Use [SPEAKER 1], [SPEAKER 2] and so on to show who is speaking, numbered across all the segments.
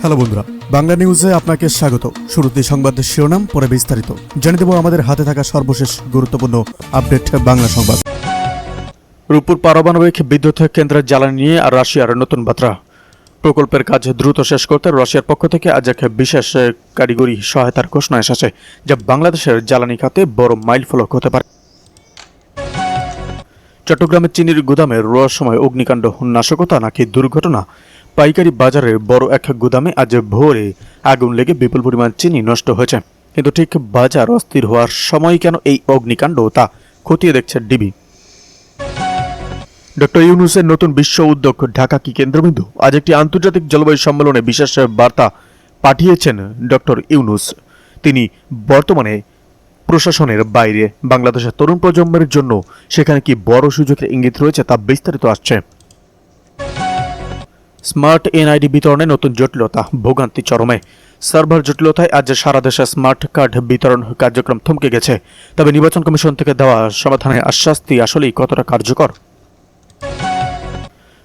[SPEAKER 1] Hello বন্ধুরা, বাংলা নিউজে আপনাকে স্বাগত। শুরুতে সংবাদের শিরোনাম, পরে বিস্তারিত জানিয়ে দেব আমাদের হাতে থাকা সর্বশেষ গুরুত্বপূর্ণ আপডেট বাংলা সংবাদ। রূপপুর পারমাণবিক বিদ্যুৎ কেন্দ্রের জ্বালানি নিয়ে আর রাশিয়ার নতুন বার্তা। প্রকল্পের কাজ দ্রুত শেষ করতে রাশিয়ার পক্ষ থেকে আজ এক বিশেষ কারিগরি সহায়তার ঘোষণা এসেছে, যা বাংলাদেশের জ্বালানি খাতে বড় মাইলফলক হতে পারে। চট্টগ্রামের চিনির গুদামে রোয়ার সময় অগ্নিকাণ্ড, নাশকতা নাকি দুর্ঘটনা? পাইকারি বাজারের বড় এক গুদামে আজ ভোরে আগুন লেগে বিপুল পরিমাণ চিনি নষ্ট হয়েছে, কিন্তু ঠিক বাজার অস্থির হওয়ার সময় কেন এই অগ্নিকাণ্ড তা খতিয়ে দেখছে ডিবি। ডক্টর ইউনূসের নতুন বিশ্ব উদ্যোগ ঢাকা কি কেন্দ্রবিন্দু? আজ একটি আন্তর্জাতিক জলবায়ু সম্মেলনে বিশেষ বার্তা পাঠিয়েছেন ডক্টর ইউনূস। তিনি বর্তমানে প্রশাসনের বাইরে বাংলাদেশের তরুণ প্রজন্মের জন্য সেখানে কি বড় সুযোগের ইঙ্গিত রয়েছে তা বিস্তারিত আসছে। স্মার্ট এনআইডি বিতরণে নতুন জটিলতা, ভোগান্তি চরমে। সার্ভার জটিলতায় আজ সারা দেশে স্মার্ট কার্ড বিতরণ কার্যক্রম থমকে গেছে। তবে নির্বাচন কমিশন থেকে দেওয়া সমাধানের আশ্বাসটি আসলেই কতটা কার্যকর?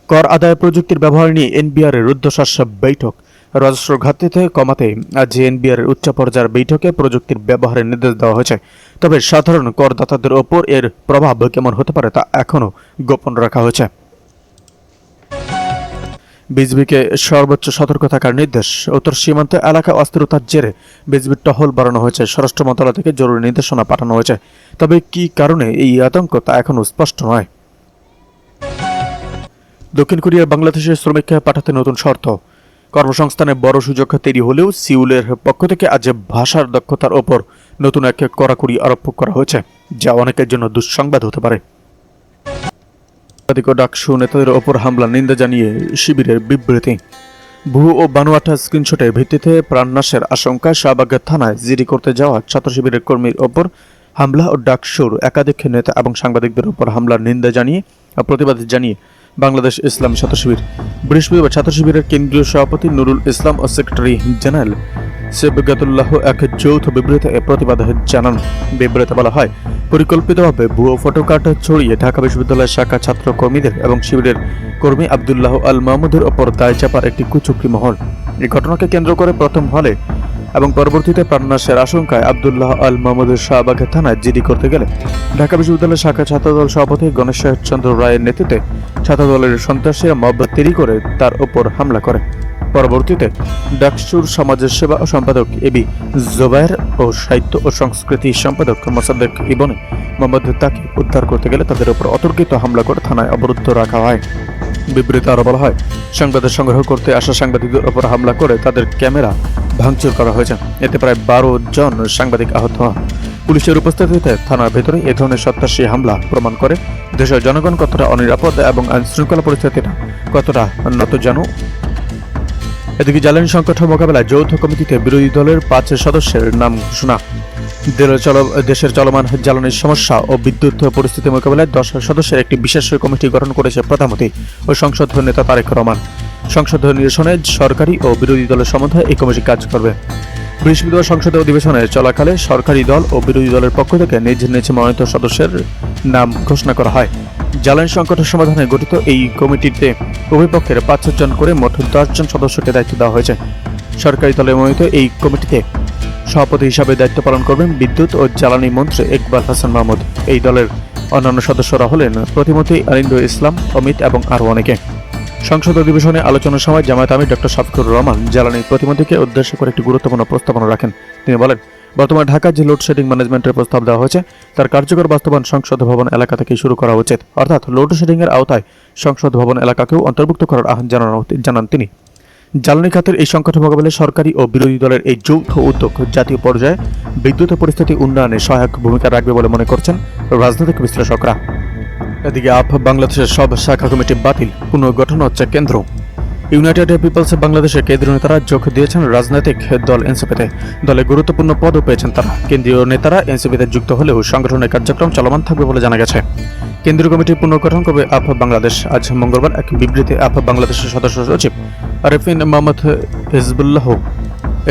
[SPEAKER 1] কর আদায় প্রযুক্তির ব্যবহার নিয়ে এনবিআর এর রুদ্ধশ্বাস বৈঠক। রাজস্ব ঘাটতিতে কমাতে আজ এনবিআর এর উচ্চ পর্যায়ের বৈঠকে প্রযুক্তির ব্যবহারের নির্দেশ দেওয়া হয়েছে। তবে সাধারণ করদাতাদের ওপর এর প্রভাব কেমন হতে পারে তা এখনও গোপন রাখা হয়েছে। বিজিবিকে সর্বোচ্চ সতর্ক থাকার নির্দেশ। উত্তর সীমান্ত এলাকা অস্থিরতার জেরে বিজিবির টহল বাড়ানো হয়েছে। স্বরাষ্ট্র মন্ত্রণালয় থেকে জরুরি নির্দেশনা পাঠানো হয়েছে। তবে কি কারণে এই আতঙ্ক তা এখনও স্পষ্ট নয়। দক্ষিণ কোরিয়ার বাংলাদেশে শ্রমিককে পাঠাতে নতুন শর্ত। কর্মসংস্থানে বড় সুযোগ তৈরি হলেও সিউলের পক্ষ থেকে আজ ভাষার দক্ষতার ওপর নতুন এক কড়াকড়ি আরোপ করা হয়েছে, যা অনেকের জন্য দুঃসংবাদ হতে পারে। ডাকসু নেতাদের ওপর হামলা নিন্দা জানিয়ে শিবিরের বিবৃতি। ভুয়ো ও বানোয়াটা স্ক্রিনশটের ভিত্তিতে প্রাণনাশের আশঙ্কায় শাহবাগ থানায় জিডি করতে যাওয়া ছাত্র শিবিরের কর্মীর ওপর হামলা ও ডাকসুর একাধিক নেতা এবং সাংবাদিকদের ওপর হামলার নিন্দা জানিয়ে প্রতিবাদ জানিয়ে বাংলাদেশ ইসলাম ছাত্র শিবির বৃহস্পতিবার ছাত্র শিবিরের কেন্দ্রীয় সভাপতি নুরুল ইসলাম ও সেক্রেটারি জেনারেল সেবগাতুল্লাহ এক যৌথ বিবৃতিতে প্রতিবাদ জানান। বিবৃতিতে বলা হয়, পরিকল্পিতভাবে ভুয়ো ফটোকার্ড ছড়িয়ে ঢাকা বিশ্ববিদ্যালয়ের শাখা ছাত্র কর্মীদের এবং শিবিরের কর্মী আবদুল্লাহ আল মাহমুদের ওপর দায় চাপার একটি কুচক্রী মহল। এই ঘটনাকে কেন্দ্র করে প্রথম হলে এবং পরবর্তীতে প্রাণনাশের আশঙ্কায় আবদুল্লাহ আল মাহমুদের শাহবাগ থানায় জিডি করতে গেলে ঢাকা বিশ্ববিদ্যালয়ের শাখা ছাত্রদল সভাপতি গণেশ চন্দ্র রায়ের নেতৃত্বে ছাত্রদলের সন্ত্রাসীরা মব তৈরি করে তার ওপর হামলা করে। পরবর্তীতে ডাকসুর সমাজের সেবা ও সম্পাদক এবি জোবায়ের ও সাহিত্য ও সংস্কৃতি সম্পাদক মোসাদ্দেক ইবনে মোহাম্মদ তাকে উদ্ধার করতে গেলে তাদের উপর অতর্কিত হামলা করে থানায় অবরুদ্ধ রাখা হয়। বিবৃতি আরও বলা হয়, সংবাদের সংগ্রহ করতে আসা সাংবাদিকদের ওপর হামলা করে তাদের ক্যামেরা ভাঙচুর করা হয়েছে। এতে প্রায় 12 জন সাংবাদিক আহত হন। পুলিশের উপস্থিতিতে থানার ভেতরে এ ধরনের সন্ত্রাসী হামলা প্রমাণ করে দেশের জনগণ কতটা অনিরাপদ এবং আইন শৃঙ্খলা পরিস্থিতিটা কতটা নতজানু। এদিকে জ্বালানি সংকট মোকাবেলায় যৌথ কমিটিতে বিরোধী দলের 5 সদস্যের নাম ঘোষণা। দেশের চলমান জ্বালানির সমস্যা ও বিদ্যুৎ পরিস্থিতি মোকাবেলায় 10 সদস্যের একটি বিশেষ কমিটি গঠন করেছে প্রধানমন্ত্রী ও সংসদ নেতা তারেক রহমান। সংসদ নিরসনে সরকারি ও বিরোধী দলের সমন্বয়ে এই কমিটি কাজ করবে। বৃহস্পতিবার সংসদীয় অধিবেশনে চলাকালে সরকারি দল ও বিরোধী দলের পক্ষ থেকে নিজ নিজ মনোনীত সদস্যের নাম ঘোষণা করা হয়। জ্বালানি সংকটের সমাধানে গঠিত এই কমিটিতে উভয় পক্ষের 5 জন করে মোট 10 জন সদস্যকে দায়িত্ব দেওয়া হয়েছে। সরকারি দলের মনোনীত এই কমিটিতে সভাপতি হিসাবে দায়িত্ব পালন করবেন বিদ্যুৎ ও জ্বালানি মন্ত্রী ইকবাল হাসান মাহমুদ। এই দলের অন্যান্য সদস্যরা হলেন প্রতিমন্ত্রী আলিন্দু ইসলাম, অমিত এবং আরও অনেকে। সংসদ অধিবেশনে আলোচনার সময় জামায়াত আমির ডক্টর শাফিকুর রহমান জ্বালানি প্রতিমন্ত্রীকে উদ্দেশ্য করে একটি গুরুত্বপূর্ণ প্রস্তাবনা রাখেন। তিনি বলেন, বর্তমানে ঢাকায় যে লোডশেডিং ম্যানেজমেন্টের প্রস্তাব দেওয়া হয়েছে তার কার্যকর বাস্তবায়ন সংসদ ভবন এলাকা থেকে শুরু করা উচিত, অর্থাৎ লোডশেডিং এর আওতায় সংসদ ভবন এলাকাকেও অন্তর্ভুক্ত করার আহ্বান জানান তিনি। জ্বালানি খাতের এই সংকট মোকাবেলায় সরকারি ও বিরোধী দলের এই যৌথ উদ্যোগ জাতীয় পর্যায়ে বিদ্যুৎ পরিস্থিতি উন্নয়নে সহায়ক ভূমিকা রাখবে বলে মনে করছেন রাজনৈতিক বিশ্লেষকরা। এদিকে বাংলাদেশের সব শাখা কমিটি বাতিল, পুনর্গঠন হচ্ছে কেন্দ্র। ইউনাইটেড পিপলস বাংলাদেশের কেন্দ্রীয় নেতারা যোগ দিয়েছেন রাজনৈতিক দল এনসিপিতে। দলে গুরুত্বপূর্ণ পদও পেয়েছেন তারা। কেন্দ্রীয় নেতারা এনসিপিতে যুক্ত হলেও সংগঠনের কার্যক্রম চলমান থাকবে বলে জানা গেছে। কেন্দ্রীয় কমিটি পুনর্গঠন করবে বাংলাদেশ। আজ মঙ্গলবার এক বিবৃতি বাংলাদেশের সদস্য সচিব আরিফিন মোহাম্মদ হিজবুল্লাহ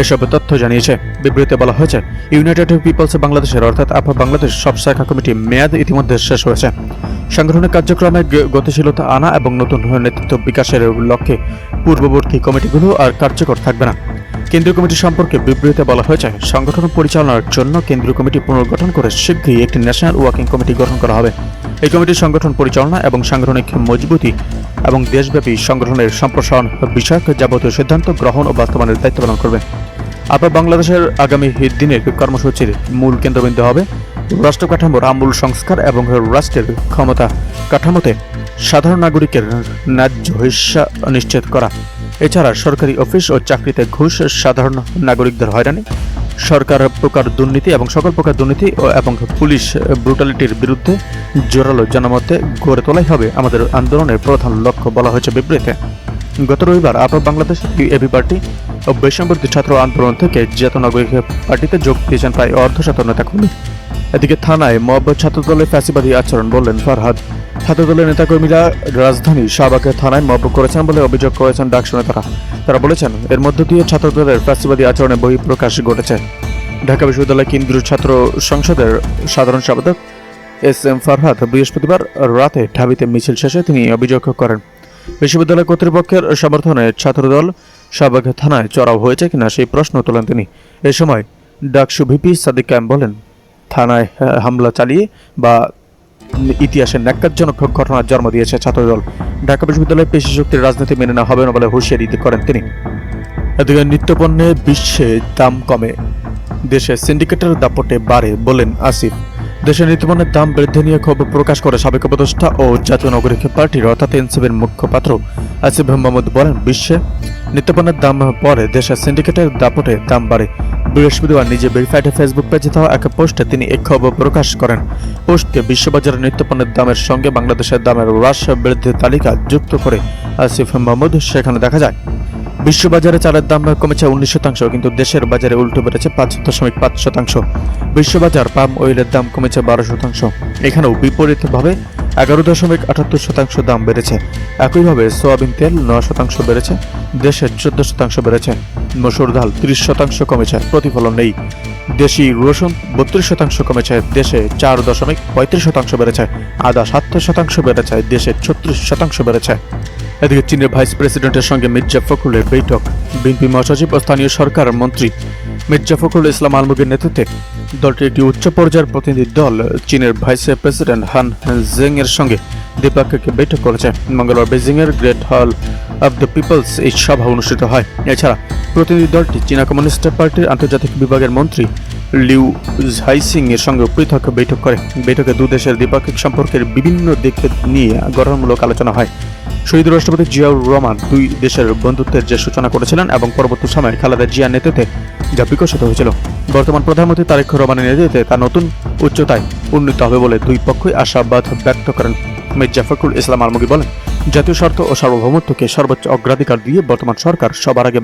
[SPEAKER 1] এসব তথ্য জানিয়েছে। বিবৃতিতে বলা হয়েছে, ইউনাইটেড পিপলস বাংলাদেশের অর্থাৎ আফা বাংলাদেশ সব শাখা কমিটি মেয়াদ ইতিমধ্যে শেষ হয়েছে। সাংগঠনিক কার্যক্রমে গতিশীলতা আনা এবং নতুন নেতৃত্ব বিকাশের লক্ষ্যে পূর্ববর্তী কমিটিগুলো আর কার্যকর থাকবে না। কেন্দ্রীয় কমিটি সম্পর্কে বিবৃতিতে বলা হয়েছে, সংগঠন পরিচালনার জন্য কেন্দ্রীয় কমিটি পুনর্গঠন করে শীঘ্রই একটি ন্যাশনাল ওয়ার্কিং কমিটি গঠন করা হবে। এই কমিটির সংগঠন পরিচালনা এবং সাংগঠনিক মজবুতি এবং দেশব্যাপী সংগঠনের সম্প্রসারণ বিষয়ক যাবতীয় সিদ্ধান্ত গ্রহণ ও বাস্তবায়নের দায়িত্ব পালন করবে। আপার বাংলাদেশের আগামী দিনের কর্মসূচির মূল কেন্দ্রবিন্দু হবে রাষ্ট্র কাঠামোর আমূল সংস্কার এবং রাষ্ট্রের ক্ষমতা কাঠামোতে সাধারণ নাগরিকের ন্যায্য হিস্সা নিশ্চিত করা। এছাড়া সরকারি অফিস ও চাকরিতে ঘুষ, সাধারণ নাগরিকদের হয়রানি, সরকার প্রকার দুর্নীতি এবং সকল প্রকার দুর্নীতি এবং পুলিশ ব্রুটালিটির বিরুদ্ধে জোরালো জনমতে গড়ে তোলাই হবে আমাদের আন্দোলনের প্রধান লক্ষ্য বলা হয়েছে বিবৃতিতে। গত রবিবার আপার বাংলাদেশ এবি পার্টি ও বৈষম্যবিরোধী ছাত্র আন্দোলন থেকে জাতীয় নাগরিক পার্টিতে যোগ দিয়েছেন প্রায় অর্ধশত নেতাকর্মী। এদিকে থানায় মব ছাত্রদলের ফ্যাসিবাদী আচরণ বললেন ফারহাদ। ছাত্রদলের নেতাকর্মীরা রাজধানী শাহবাগে থানায় মব করেছেন বলে অভিযোগ করেছেন ডাকসু নেতারা। তারা বলেছেন, এর মধ্য দিয়ে ছাত্রদলের ফ্যাসিবাদী আচরণে বহিঃপ্রকাশ ঘটেছে। ঢাকা বিশ্ববিদ্যালয় কেন্দ্রীয় ছাত্র সংসদের সাধারণ সম্পাদক এস.এম. ফারহাদ বৃহস্পতিবার রাতে ঢাবিতে মিছিল শেষে তিনি অভিযোগ করেন, বিশ্ববিদ্যালয় কর্তৃপক্ষের সমর্থনে ছাত্রদল শাহবাগ থানায় চড়াও হয়েছে কিনা সেই প্রশ্ন তোলেন তিনি। এ সময় ডাকসু ভিপি সাদিক কায়েম বলেন, থানায় হামলা চালিয়ে বা ইতিহাসের ন্যাক্কারজনক ঘটনার জন্ম দিয়েছে ছাত্রদল। ঢাকা বিশ্ববিদ্যালয়ে পেশি শক্তির রাজনীতি মেনে নেওয়া হবে না বলে হুঁশিয়ারি করেন তিনি। এদিকে নিত্যপণ্যে বিশ্বে দাম কমে, দেশে সিন্ডিকেটের দাপটে বাড়ে বলেন আসিফ। দেশের নিত্যপণ্যের দাম বৃদ্ধি নিয়ে ক্ষোভ প্রকাশ করে সাবেক উপদেষ্টা ও জাতীয় নাগরিক পার্টির অর্থাৎ এনসিপির মুখপাত্র আসিফ মাহমুদ বলেন, বিশ্বে নিত্যপণ্যের দাম পরে দেশের সিন্ডিকেটের দাপটে দাম বাড়ে। বৃহস্পতিবার নিজে ভেরিফাইড ফেসবুক পেজে দেওয়া এক পোস্টে তিনি এই ক্ষোভ প্রকাশ করেন। পোস্টে বিশ্ববাজারে নিত্যপণ্যের দামের সঙ্গে বাংলাদেশের দামের হ্রাস বৃদ্ধির তালিকা যুক্ত করে আসিফ মাহমুদ সেখানে দেখা যায়, বিশ্ববাজারে চালের দাম কমেছে 19%, কিন্তু দেশের বাজারে উল্টো বেড়েছে 5.5%। বিশ্ববাজার পাম অয়েলের দাম কমেছে 12%। এখানেও বিপরীতভাবে 11.78% দাম বেড়েছে। একইভাবে সোয়াবিন তেল 9% বেড়েছে, দেশে 14% বেড়েছে। মসুর ডাল 30% কমেছে, প্রতিফলন নেই। দেশি রসুন 32% কমেছে, দেশে 4.35% বেড়েছে। আদা 70% বেড়েছে, দেশে 36% বেড়েছে। এদিকে চীনের ভাইস প্রেসিডেন্টের সঙ্গে মির্জা ফখরুলের বৈঠক। বিএনপি মহাসচিব ও স্থানীয় সরকার মন্ত্রী মির্জা ফখরুল ইসলাম আলমগীর নেতৃত্বে দলটির একটি উচ্চ পর্যায়ের প্রতিনিধি দল চীনের ভাইস প্রেসিডেন্ট হান জেং এর সঙ্গে দ্বিপাক্ষিক বৈঠক করেছে। মঙ্গলবার বেজিং এর গ্রেট হল অব দ্য পিপলস এই সভা অনুষ্ঠিত হয়। এছাড়া প্রতিনিধি দলটি চীনা কমিউনিস্ট পার্টির আন্তর্জাতিক বিভাগের মন্ত্রী লিউ ঝাইসিং এর সঙ্গে পৃথক বৈঠক করে। বৈঠকে দুই দেশের দ্বিপাক্ষিক সম্পর্কের বিভিন্ন দিক নিয়ে গঠনমূলক আলোচনা হয়। শহীদ রাষ্ট্রপতি জিয়াউর রহমান দুই দেশের বন্ধুত্বের যে সূচনা করেছিলেন এবং পরবর্তী সময়ে খালেদা জিয়ার নেতৃত্বে যা বিকশিত হয়েছিল, বর্তমান প্রধানমন্ত্রী তারেক রহমানের নেতৃত্বে তা নতুন উচ্চতায় উন্নীত হবে বলে দুই পক্ষই আশাবাদ ব্যক্ত করেন। মির্জা ফখরুল ইসলাম আলমগীর বলেন, জাতীয় স্বার্থ ও সার্বভৌমত্বকে সর্বোচ্চ অগ্রাধিকার দিয়ে বর্তমান সরকার সবার আগে